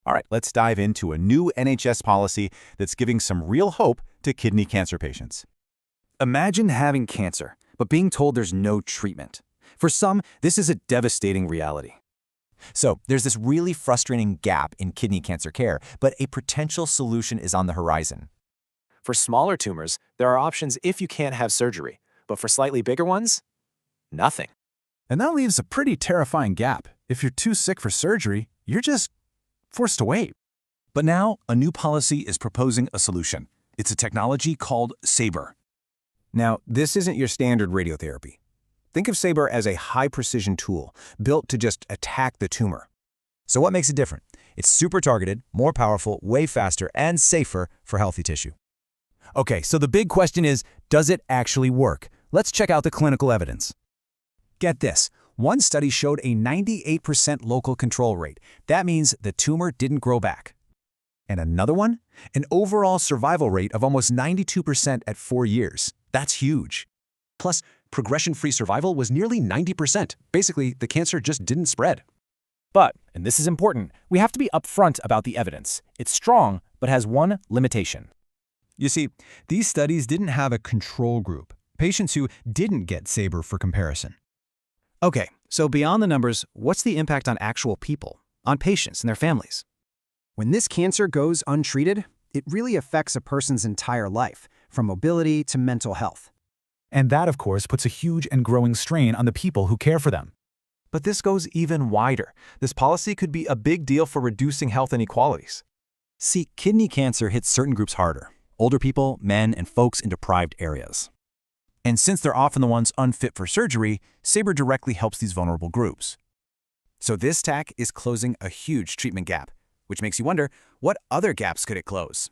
All right, let's dive into a new NHS policy that's giving some real hope to kidney cancer patients. Imagine having cancer, but being told there's no treatment. For some, this is a devastating reality. So there's this really frustrating gap in kidney cancer care, but a potential solution is on the horizon. For smaller tumors, there are options if you can't have surgery, but for slightly bigger ones, nothing. And that leaves a pretty terrifying gap. If you're too sick for surgery, you're just forced to wait. But now, a new policy is proposing a solution. It's a technology called SABR. Now, this isn't your standard radiotherapy. Think of SABR as a high-precision tool built to just attack the tumor. So what makes it different? It's super targeted, more powerful, way faster, and safer for healthy tissue. Okay, so the big question is, does it actually work? Let's check out the clinical evidence. Get this. One study showed a 98% local control rate. That means the tumor didn't grow back. And another one? An overall survival rate of almost 92% at 4 years. That's huge. Plus, progression-free survival was nearly 90%. Basically, the cancer just didn't spread. But, and this is important, we have to be upfront about the evidence. It's strong, but has one limitation. You see, these studies didn't have a control group, patients who didn't get SABR for comparison. Okay, so beyond the numbers, what's the impact on actual people, on patients and their families? When this cancer goes untreated, it really affects a person's entire life, from mobility to mental health. And that, of course, puts a huge and growing strain on the people who care for them. But this goes even wider. This policy could be a big deal for reducing health inequalities. See, kidney cancer hits certain groups harder: older people, men, and folks in deprived areas. And since they're often the ones unfit for surgery, SABR directly helps these vulnerable groups. So this tech is closing a huge treatment gap, which makes you wonder, what other gaps could it close?